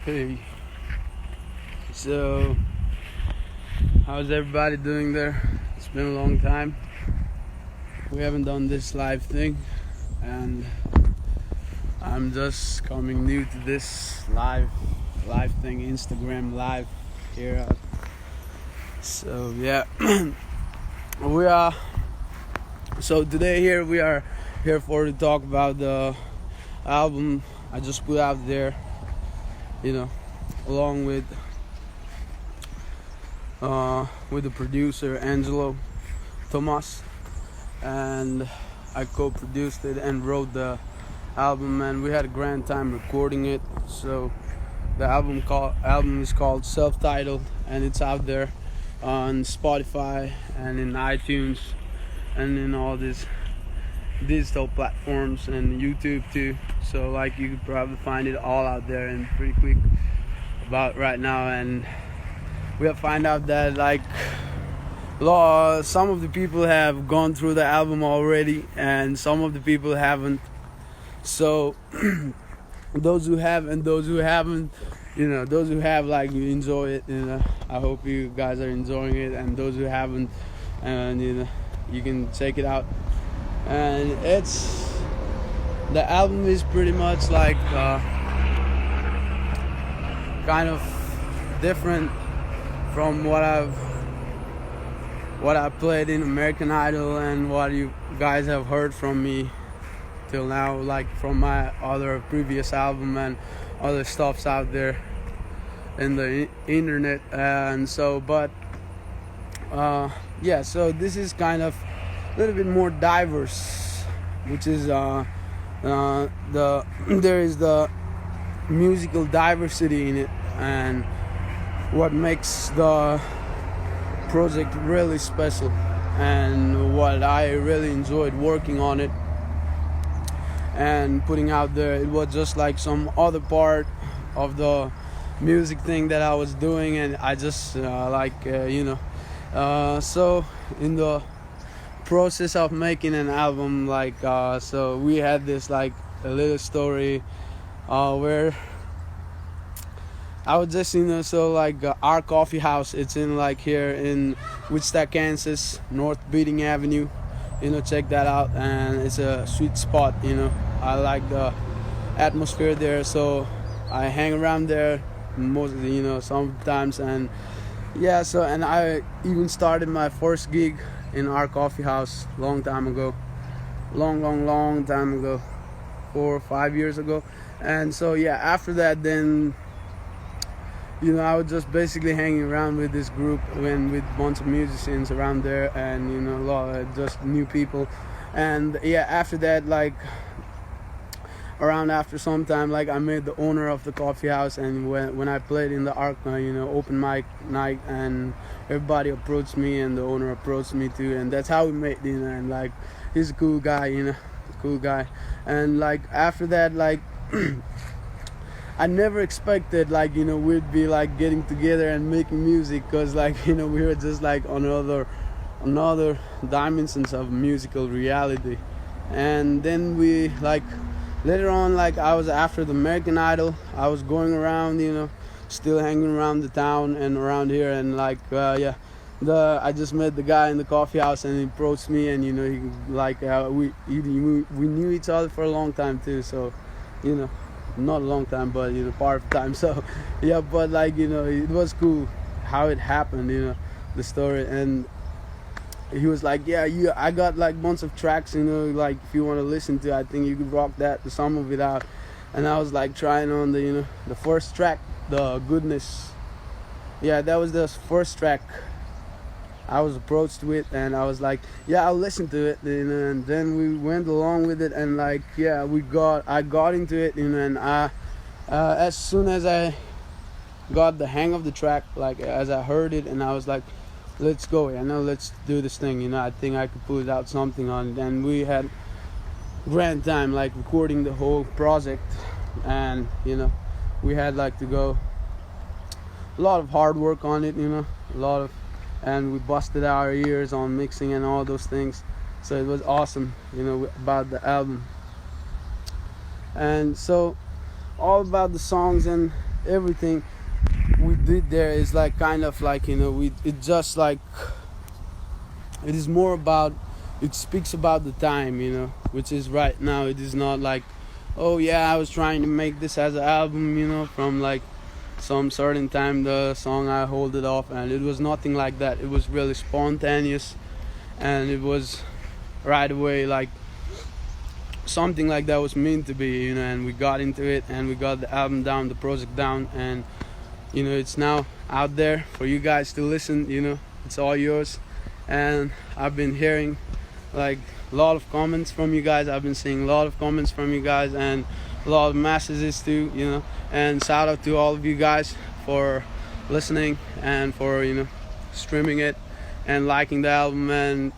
Hey, so how's everybody doing there? It's been a long time. We haven't done this live thing, and I'm just coming new to this live thing, Instagram live here. So yeah, we are. So today here we are here to talk about the album I just put out there. Along with the producer Angelo Thomas, and I co-produced it and wrote the album, and we had a grand time recording it. So the album is called Self-Titled, and it's out there on Spotify and in iTunes and in all these digital platforms and YouTube too. So you could probably find it all out there and pretty quick about right now. And we have find out that some of the people have gone through the album already and some of the people haven't. So those who have and those who haven't, those who have, you enjoy it. I hope you guys are enjoying it, and those who haven't, and you can check it out. And the album is pretty much kind of different from what I've played in American Idol and what you guys have heard from me till now, from my other previous album and other stuffs out there in the internet. And so, so this is kind of a little bit more diverse, which is there is the musical diversity in it, and what makes the project really special, and what I really enjoyed working on it and putting out there. It was just some other part of the music thing that I was doing, and I just so in the process of making an album, so we had this a little story where I was just our coffee house. It's in here in Wichita, Kansas, North Beating Avenue. Check that out, and it's a sweet spot. I like the atmosphere there, so I hang around there sometimes. And and I even started my first gig in our coffee house long time ago, long time ago, 4 or 5 years ago. And so after that, then I was just basically hanging around with this group and with a bunch of musicians around there, and a lot of just new people. And after that, around after some time, I met the owner of the coffee house, and when I played in the Arc open mic night, and everybody approached me, and the owner approached me too, and that's how we met. And he's a cool guy, cool guy. And after that, I never expected we'd be getting together and making music, because we were just on another dimensions of musical reality. And then we later on, I was after the American Idol, I was going around, still hanging around the town and around here, and I just met the guy in the coffee house, and he approached me, and he we knew each other for a long time too. So not a long time, but part of the time. So but it was cool how it happened, the story. And he was I got bunch of tracks, if you want to listen to, I think you could rock that, some of it out. And I was trying on the first track, the Goodness. That was the first track I was approached with, and I was I'll listen to it, and then we went along with it, and I got into it, and I as soon as I got the hang of the track, as I heard it, and I was let's go, let's do this thing, I think I could put out something on it. And we had grand time recording the whole project, and we had to go a lot of hard work on it, and we busted our ears on mixing and all those things. So it was awesome, about the album. And so all about the songs and everything we did there is like kind of like, we it just like it is more about, it speaks about the time, which is right now. It is not like, oh yeah, I was trying to make this as an album, from like some certain time, the song I hold it off, and it was nothing like that. It was really spontaneous, and it was right away like something like that was meant to be, and we got into it, and we got the album down, the project down, and it's now out there for you guys to listen. It's all yours. And I've been hearing like a lot of comments from you guys. I've been seeing a lot of comments from you guys, and a lot of messages too, and shout out to all of you guys for listening and for streaming it and liking the album, and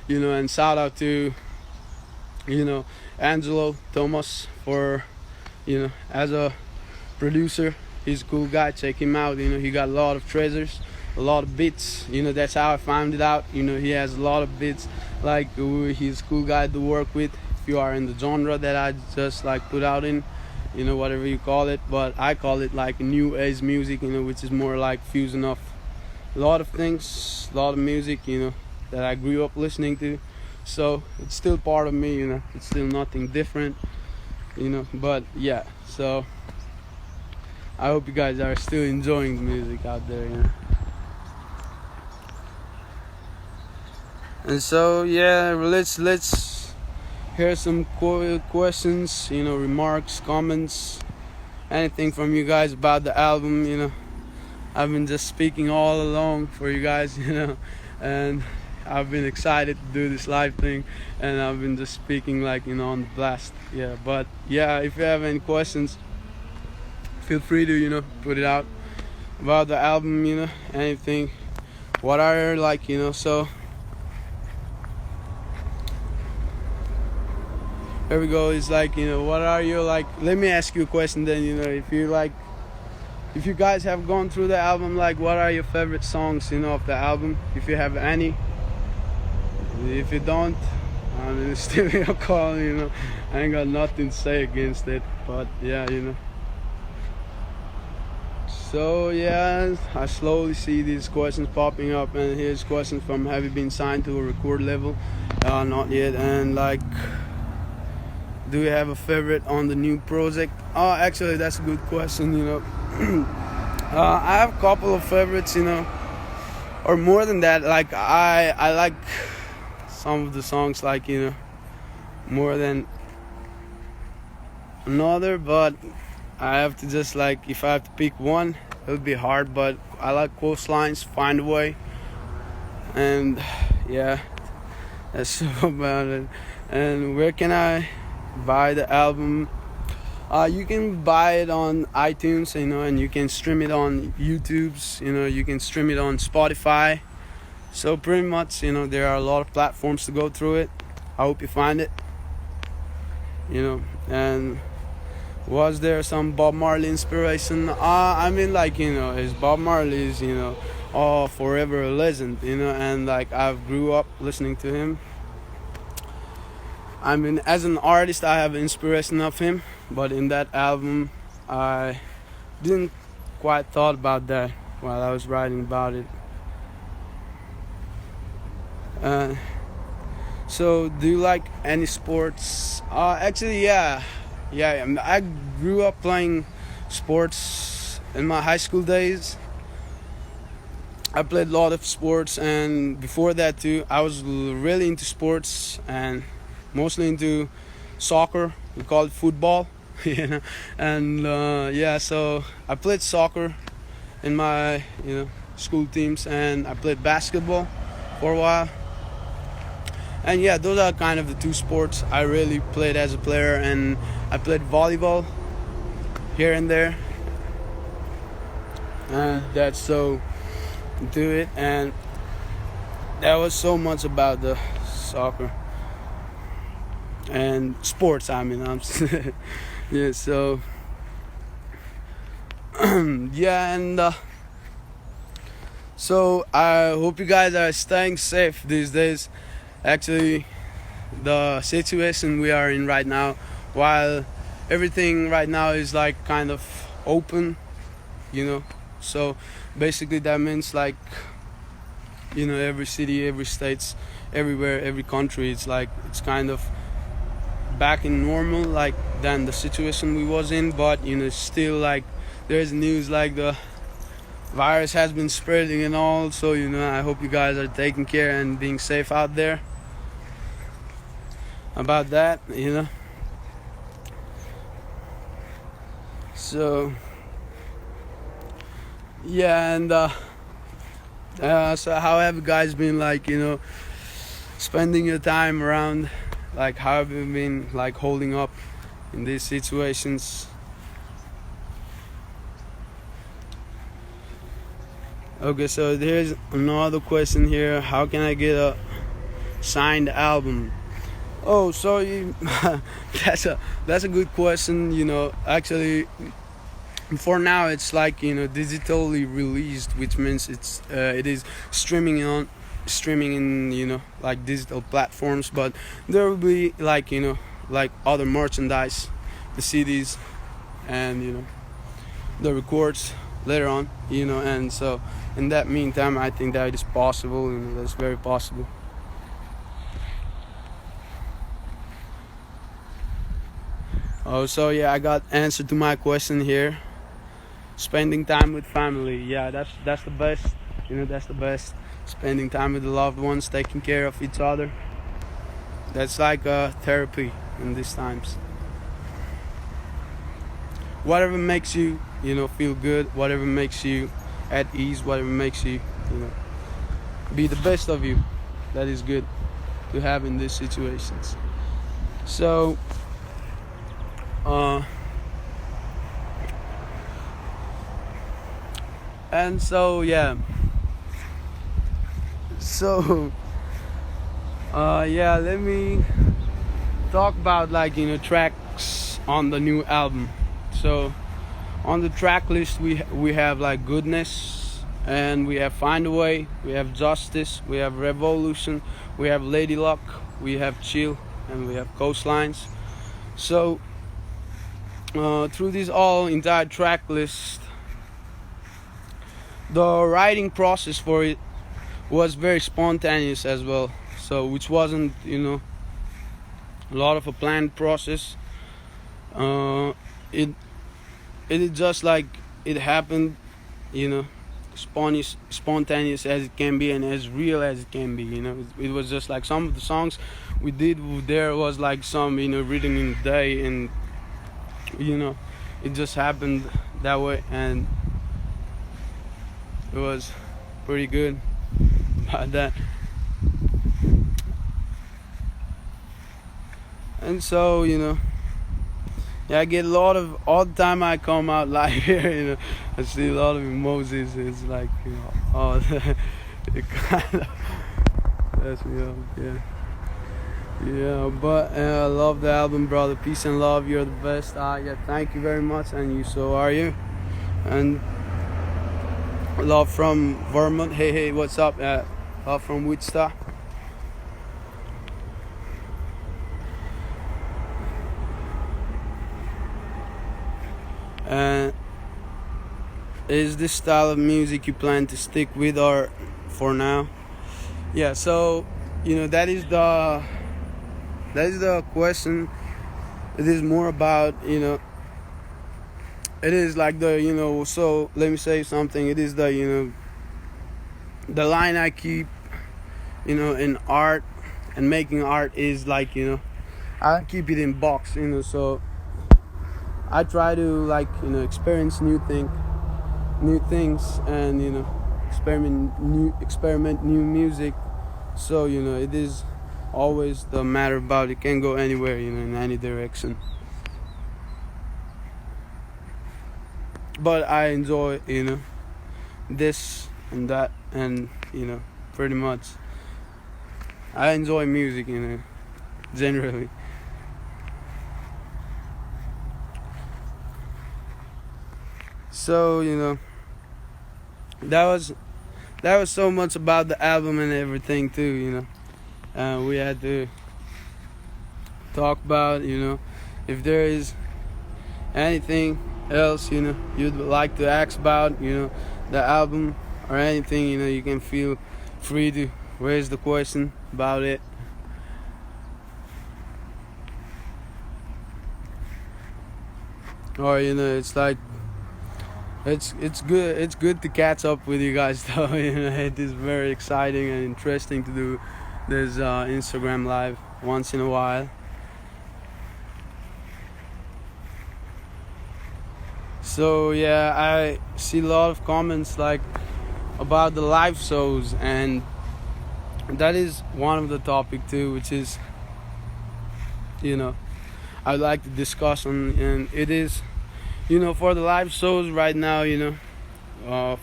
and shout out to Angelo Thomas for as a producer. He's a cool guy. Check him out. He got a lot of treasures, a lot of beats. That's how I found it out. He has a lot of beats. Like, he's a cool guy to work with if you are in the genre that I just like put out in, whatever you call it. But I call it like new age music, which is more like fusion of a lot of things, a lot of music, that I grew up listening to. So it's still part of me, it's still nothing different, but yeah. So I hope you guys are still enjoying the music out there, And so yeah, let's hear some questions, remarks, comments, anything from you guys about the album. I've been just speaking all along for you guys, and I've been excited to do this live thing, and I've been just speaking like on the blast. Yeah, but yeah, if you have any questions, feel free to put it out about the album, anything, what are like, so here we go. It's like, what are your like, let me ask you a question then, if you guys have gone through the album, like what are your favorite songs of the album, if you have any. If you don't, I mean, it's still your call, I ain't got nothing to say against it, but yeah, So yeah, I slowly see these questions popping up, and here's questions from, have you been signed to a record label? Not yet. And like, do you have a favorite on the new project? Actually, that's a good question, I have a couple of favorites, or more than that. Like, I like some of the songs, like, more than another, but I have to just like, if I have to pick one, it would be hard, but I like Coastlines, Find a Way, and yeah, that's so about it. And where can I buy the album? You can buy it on iTunes, and you can stream it on YouTube's, you can stream it on Spotify. So pretty much, there are a lot of platforms to go through it. I hope you find it. And was there some Bob Marley inspiration? I mean, like, his Bob Marley is, forever a legend, and like, I've grew up listening to him. I mean, as an artist, I have inspiration of him, but in that album, I didn't quite thought about that while I was writing about it. So do you like any sports? Actually, yeah. I grew up playing sports in my high school days. I played a lot of sports, and before that too, I was really into sports, and mostly into soccer. We call it football, And yeah, so I played soccer in my school teams, and I played basketball for a while. And yeah, those are kind of the two sports I really played as a player. And I played volleyball here and there. And that's so do it. And that was so much about the soccer and sports. I mean, yeah. So yeah, and so I hope you guys are staying safe these days. Actually, the situation we are in right now, while everything right now is like kind of open, so basically that means like, every city, every states, everywhere, every country, it's kind of back in normal, like than the situation we was in, but still like there's news like the virus has been spreading and all, so I hope you guys are taking care and being safe out there about that. So yeah, and so how have you guys been, like, spending your time around, like how have you been like holding up in these situations? Okay, so there's another question here. How can I get a signed album? Oh, so that's a good question. Actually, for now it's like digitally released, which means it is streaming in like digital platforms, but there will be like like other merchandise, the CDs, and the records later on, and so in that meantime I think that it is possible, that's very possible. Oh, so yeah, I got answer to my question here. Spending time with family, yeah, that's the best. That's the best. Spending time with the loved ones, taking care of each other. That's like a therapy in these times. Whatever makes you, feel good. Whatever makes you at ease. Whatever makes you, be the best of you. That is good to have in these situations. So, and so yeah. So, yeah, let me talk about like tracks on the new album. So on the track list we have like Goodness, and we have Find a Way, we have Justice, we have Revolution, we have Lady Luck, we have Chill, and we have Coastlines. So through this all entire track list, the writing process for it was very spontaneous as well, so which wasn't a lot of a planned process. It is just like it happened, spontaneous as it can be and as real as it can be. It was just like some of the songs we did there was like some written in the day, and it just happened that way, and it was pretty good about that. And so yeah, I get a lot of, all the time I come out live here, I see a lot of emojis. It's like oh it kind of that's me up. Yeah, but I love the album, brother. Peace and love, you're the best. Yeah, thank you very much, and you, so are you. And love from Vermont. Hey, what's up? Love from Wichita. And is this style of music you plan to stick with, or for now? Yeah, so that is the question. It is more about it is like the so let me say something. It is the the line I keep in art and making art is like I keep it in box, so I try to like experience new things, and experiment new music. So it is always the matter about it can go anywhere, in any direction. But I enjoy this and that, and pretty much I enjoy music generally. So that was so much about the album and everything too. We had to talk about if there is anything else, you'd like to ask about, the album or anything, you can feel free to raise the question about it. Or it's like it's good to catch up with you guys though. It is very exciting and interesting to do this Instagram live once in a while. So yeah, I see a lot of comments like about the live shows, and that is one of the topic too, which is I'd like to discuss on, and it is for the live shows right now,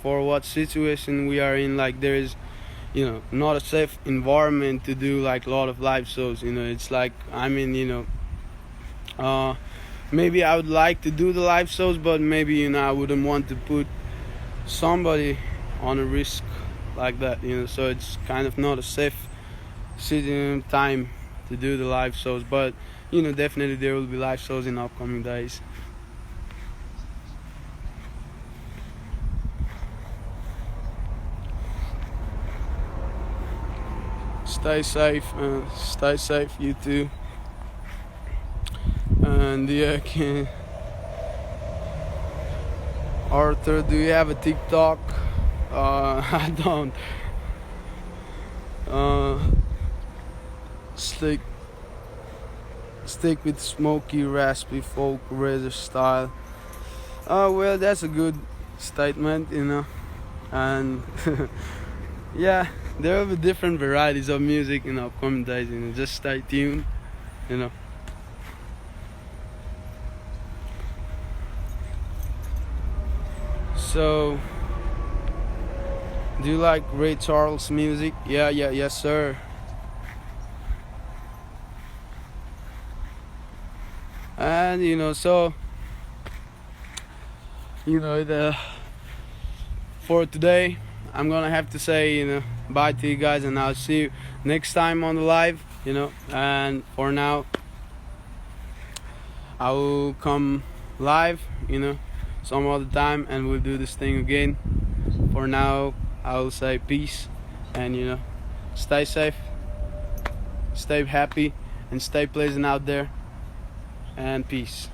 for what situation we are in, like there is not a safe environment to do like a lot of live shows. It's like, I mean, maybe I would like to do the live shows, but maybe I wouldn't want to put somebody on a risk like that, so it's kind of not a safe time to do the live shows. But definitely there will be live shows in upcoming days. Stay safe, you too. And yeah, Arthur, do you have a TikTok? I don't. Stick with smoky, raspy folk razor style. Well, that's a good statement, and yeah, there will be different varieties of music in upcoming days. Just stay tuned. So, do you like Ray Charles music? Yes, sir. And for today, I'm gonna have to say, bye to you guys, and I'll see you next time on the live. And for now, I will come live, some other time, and we'll do this thing again. For now, I will say peace, and stay safe, stay happy, and stay pleasant out there, and peace.